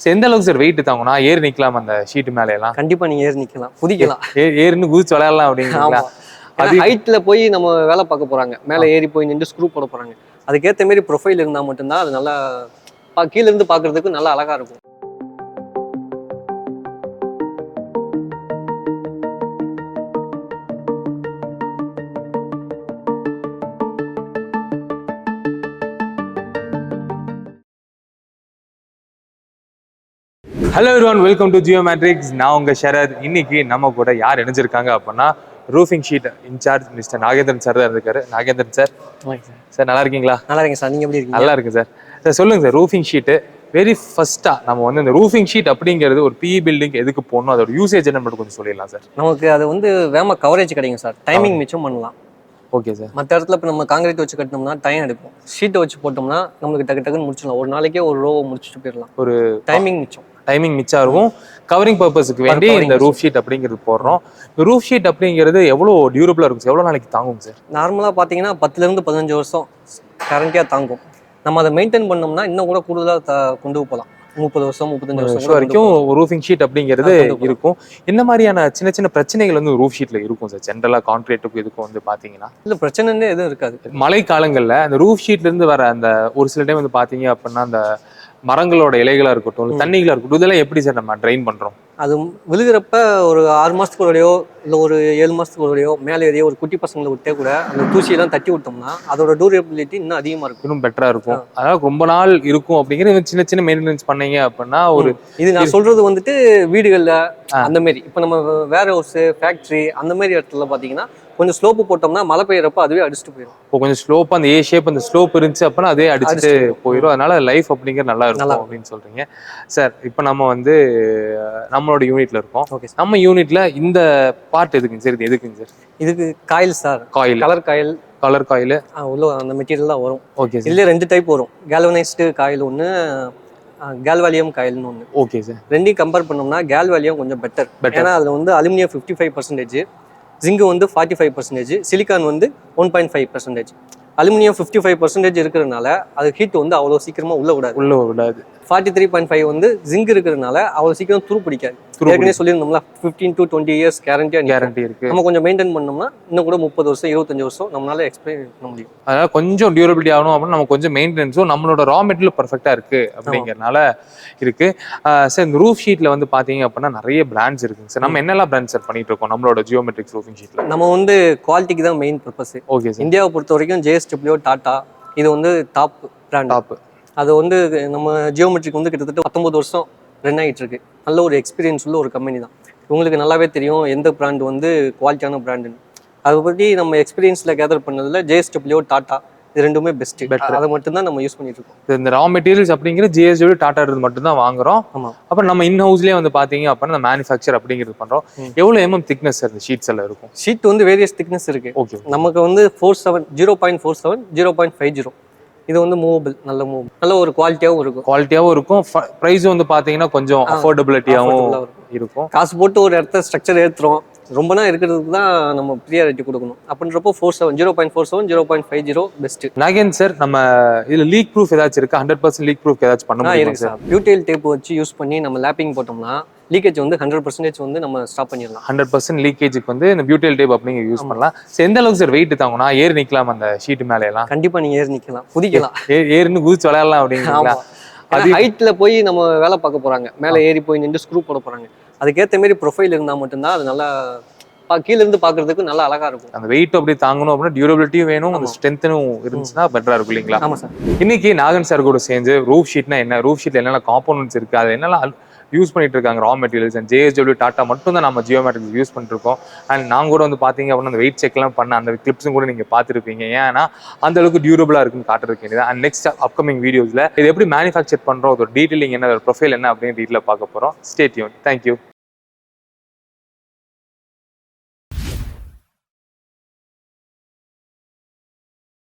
எந்த அளவுக்கு sir wait தாங்கணும்? ஏறி நிக்கலாம் அந்த ஷீட் மேல எல்லாம்? கண்டிப்பா நீங்க ஏறி நிக்கலாம், குதிக்கலாம். ஏறின்னு குதிச்சு விளையாடலாம் அப்படிங்களா? அது ஹைட்ல போய் நம்ம வேலை பார்க்க போறாங்க, மேல ஏறி போய் நின்று ஸ்க்ரூ போட போறாங்க. அதுக்கேற்ற மாதிரி ப்ரொஃபைல் இருந்தா மட்டும்தான் அது நல்லா கீழ இருந்து பாக்குறதுக்கு நல்லா அழகா இருக்கும். ஹலோ எவ்ரிவன், வெல்கம் டு ஜியோமெட்ரிக்ஸ். நான் உங்க ஷரத். இன்னைக்கு நம்ம கூட யார் இணைஞ்சிருக்காங்க அப்படின்னா roofing sheet in-charge mister Nagendran sir தான் இருக்காரு. நாகேந்திரன் சார், சார் நல்லா இருக்கீங்களா? நல்லா இருக்கேன் சார், நீங்க எப்படி இருக்கீங்க? நல்லா இருக்கு சார். சார் சொல்லுங்க சார், ரூஃபிங் ஷீட்டு வெரி ஃபர்ஸ்டா நம்ம வந்து இந்த ரூஃபிங் ஷீட் அப்படிங்கிறது ஒரு பிஇ பில்டிங் எதுக்கு போடணும், அதோட யூசேஜ் என்ன மட்டும் கொஞ்சம் சொல்லிடலாம் சார். நமக்கு அது வந்து வேகமா கவரேஜ் கிடைக்கும் சார், டைமிங் மிச்சம் பண்ணலாம். Okay sir. மற்ற இடத்துல இப்போ நம்ம காங்கிரீட் வச்சு கட்டினோம்னா டைம் எடுக்கும், ஷீட்டை வச்சு போட்டோம்னா நம்மளுக்கு டக்கு டக்குன்னு முடிச்சிடலாம். ஒரு நாளைக்கே ஒரு ரோவை முடிச்சுட்டு போயிடலாம். ஒரு டைமிங் மிச்சம் இருக்கும். கவரிங் பர்பஸ்க்கு வேண்டி இந்த ரூஃப் ஷீட் அப்படிங்கிறது போடுறோம். இந்த ரூஃப் ஷீட் அப்படிங்கிறது எவ்வளோ டியூரபிளா இருக்கும் சார்? எவ்வளோ நாளைக்கு தாங்கும் சார்? நார்மலாக பார்த்தீங்கன்னா 10 to 15 வருஷம் கேரண்டியாக தாங்கும். நம்ம அதை மெயின்டைன் பண்ணோம்னா இன்னும் கூட கூடுதலாக கொண்டு போகலாம். 30 வருஷம் 35 வருஷம் வரைக்கும் ரூஃபிங் ஷீட் அப்படிங்கிறது இருக்கும். என்ன மாதிரியான சின்ன சின்ன பிரச்சனைகள் வந்து ரூஃப் ஷீட்ல இருக்கும் சார்? ஜென்ரலா கான்கிரீட்டுக்கு இதுக்கும் வந்து பாத்தீங்கன்னா இல்ல பிரச்சனைன்னு எதுவும் இருக்காது. மழை காலங்கள்ல அந்த ரூஃப் ஷீட்ல இருந்து வர அந்த ஒரு சில டைம் வந்து பாத்தீங்க அப்படின்னா அந்த மரங்களோட இலைகளா இருக்கட்டும், தண்ணிகளா இருக்கட்டும், இதெல்லாம் எப்படி சார் நம்ம ட்ரைன் பண்றோம்? அது விழுகிறப்ப ஒரு 6 மாசத்துக்கு ஒருடையோ இல்லை ஒரு 7 மாசத்துக்கு ஒருடையோ மேலே ஏறியோ ஒரு குட்டி பசங்களை விட்டே கூட அந்த தூசியெல்லாம் தட்டி விட்டோம்னா அதோட டூரபிலிட்டி இன்னும் அதிகமா இருக்கும், இன்னும் பெட்டரா இருக்கும். அதாவது ரொம்ப நாள் இருக்கும் அப்படிங்கிற சின்ன சின்ன மெயின்டெனன்ஸ் பண்ணீங்க அப்படின்னா ஒரு இது நான் சொல்றது வந்துட்டு வீடுகள்ல அந்த மாதிரி. இப்போ நம்ம வேர் ஹவுஸ், ஃபேக்டரி அந்த மாதிரி இடத்துல பாத்தீங்கன்னா கொஞ்சம் ஸ்லோப்பு போட்டோம்னா மழை பெய்யறப்ப அதுவே அடிச்சுட்டு போயிடும். இப்போ கொஞ்சம் ஸ்லோப்பா அந்த ஏ ஷேப் அந்த ஸ்லோப் இருந்துச்சு அப்படின்னா அதே அடிச்சுட்டு போயிடும். அதனால லைஃப் அப்படிங்கிறது நல்லா இருக்கும் அப்படின்னு சொல்றீங்க சார். இப்போ நம்ம வந்து நம்மளோட யூனிட்ல இருக்கோம். நம்ம யூனிட்ல இந்த பார்ட் எதுக்குங்க சார்? இது எதுக்குங்க சார்? இதுக்கு coil sir, coil, colour coil உள்ள அந்த மெட்டீரியல் தான் வரும். Okay sir. இதுல 2 டைப் வரும், கேல்வனைஸ்டு காயில் ஒன்று, கேல்வாலியம் காயில்னு ஒன்று. Okay sir. ரெண்டையும் கம்பேர் பண்ணோம்னா கேல்வாலியம் கொஞ்சம் பெட்டர். ஏன்னா அதுல வந்து அலுமினியம் 55%, ஜிங்கு வந்து 45%, சிலிக்கான் வந்து 1.5%. அலுமினியம் 55% இருக்கிறதுனால அது ஹீட் வந்து அவ்வளோ சீக்கிரமா உள்ள விடாது. 43.5 வந்து ஜிங்க் இருக்கிறதுனால அவ்வளோ சீக்கிரம் துரு பிடிக்காது. ஏற்கனவே சொல்லியிருந்தோம்ல 15 to 20 இயர்ஸ் கேரண்டி இருக்கு. நம்ம கொஞ்சம் மெயின்டைன் பண்ணோம்னா இன்னும் கூட 30 வருஷம் 25 வருஷம் நம்மளால எக்ஸ்பிளைன் பண்ண முடியும். அதாவது கொஞ்சம் டியூரபிலிட்டி ஆகணும் அப்படின்னா நம்ம கொஞ்சம் மெயின்டெனன்ஸும் நம்மளோட ரா மெட்டீரியல் பர்ஃபெக்டா இருக்கு அப்படிங்கிறதுனால இருக்கு. சார் இந்த ரூஃப் ஷீட்ல வந்து பாத்தீங்க அப்படின்னா நிறைய பிராண்ட்ஸ் இருக்குங்க சார். நம்ம என்னெல்லாம் பிராண்ட் சார் பண்ணிட்டு இருக்கோம் நம்மளோட ஜியோமெட்ரிக்ஸ் ரூஃபிங் ஷீட்ல? நம்ம வந்து குவாலிட்டிக்கு தான் மெயின் பர்பஸ். Okay sir. இந்தியாவை பொறுத்த வரைக்கும் JSW, டாடா இது வந்து டாப் பிராண்ட். அது வந்து நம்ம ஜியோமெட்ரிக் வந்து கிட்டத்தட்ட 19 வருஷம் ரன் ஆகிட்டு இருக்கு. நல்ல ஒரு எக்ஸ்பீரியன்ஸ் உள்ள ஒரு கம்பெனி தான். உங்களுக்கு நல்லாவே தெரியும் எந்த பிராண்ட் வந்து குவாலிட்டியான பிராண்டுன்னு. அதை பற்றி நம்ம எக்ஸ்பீரியன்ஸில் கேதர் பண்ணதில் JSW, டாடா இது ரெண்டுமே பெஸ்ட். அதை மட்டும் தான் நம்ம யூஸ் பண்ணிட்டு இருக்கோம். இந்த ரா மெட்டீரியல்ஸ் அப்படிங்கிற JSW, டாடா மட்டும் தான் வாங்குறோம். ஆமாம். அப்புறம் நம்ம இன் ஹவுஸ்லேயே வந்து பார்த்தீங்க அப்படின்னா இந்த மேனுஃபேக்சர் அப்படிங்கிறது பண்ணுறோம். எவ்வளோ திக்னஸ் இந்த ஷீட்ஸ் எல்லாம் இருக்கும்? ஷீட் வந்து வேரியஸ் திக்னஸ் இருக்கு. ஓகே. நமக்கு வந்து 0.47, 0.50 இது வந்து மூவபிள், நல்ல ஒரு குவாலிட்டியாகவும் இருக்கும். ப்ரைஸ் வந்து பாத்தீங்கன்னா கொஞ்சம் அஃபோர்டபிலிட்டியாகவும் இருக்கும். காசு போட்டு ஒரு இடத்த ஸ்ட்ரக்சர் ஏற்றுறோம், ரொம்ப நாள் இருக்கிறதுக்கு தான் நம்ம ப்ரியாரிட்டி கொடுக்கணும். அப்படின்றப்போ 0.47, 0.50 பெஸ்ட். நாகேந்திரன் சார், நம்ம இதுல லீக் ப்ரூஃப் ஏதாச்சும் இருக்கா? 100% லீக் ப்ரூஃப் ஏதாச்சும் பண்ண முடியுமா சார்? Pvt Ltd டேப் வச்சு யூஸ் பண்ணி நம்ம லேப்பிங் போட்டோம்னா லீக்கேஜ் வந்து 100% வந்து நம்ம ஸ்டாப் பண்ணிடலாம். 100% லீக்கேஜுக்கு வந்து இந்த Pvt Ltd டேப் அப்படிங்க யூஸ் பண்ணலாம். எந்த அளவுக்கு சார் வெயிட் தாங்கணும்? ஏறி நிக்கலாம் அந்த ஷீட் மேல எல்லாம்? கண்டிப்பா நீங்க ஏறி நிக்கலாம், குதிக்கலாம். ஏறின்னு குதிச்சு விளையாடலாம் அப்படிங்களா? அது ஹைட்ல போய் நம்ம வேலை பார்க்க போறாங்க, மேல ஏறி போய் நின்று ஸ்க்ரூ போட போறாங்க. அதுக்கேற்ற மாதிரி ப்ரொஃபைல் இருந்தா மட்டும்தான் அது நல்லா கீழ இருந்து பாக்குறதுக்கு நல்லா அழகா இருக்கும். அந்த வெயிட் அப்படி தாங்கணும் அப்படின்னா டியூரபிலிட்டியும் வேணும், அந்த ஸ்ட்ரென்த்தும் இருந்துச்சுன்னா பெட்டரா இருக்கும் இல்லைங்களா? ஆமா சார். இன்னைக்கு நாகன் சார் கூட சேர்ந்து ரூஃப் ஷீட்னா என்ன, ரூஃப் ஷீட்ல என்னென்ன காம்போனன்ட்ஸ் இருக்கு, அது என்னெல்லாம் யூஸ் பண்ணிட்டு இருக்காங்க raw materials and JSW, Tata மட்டும் தான் நம்ம ஜியோமெட்ரிக்ஸ் யூஸ் பண்ணிட்டு இருக்கோம். அண்ட் நாங்க கூட வந்து பாத்தீங்க அப்படின்னா அந்த வெயிட் செக்லாம் பண்ண அந்த கிளிப்ஸும் கூட நீங்க பாத்துருப்பீங்க. ஏன்னா அந்த அளவுக்கு டியூரபிளா இருக்குன்னு காட்டுறதுக்கு வேண்டியது. அண்ட் நெக்ஸ்ட் அப்கமிங் வீடியோஸ்ல இது எப்படி மேனுஃபேக்சர் பண்றோம், அதோட டீடைலிங் என்ன, அதோட ப்ரொஃபைல் என்ன அப்படின்னு டீட்டெயிலா பார்க்க போறோம். Stay tune. தேங்க்யூ.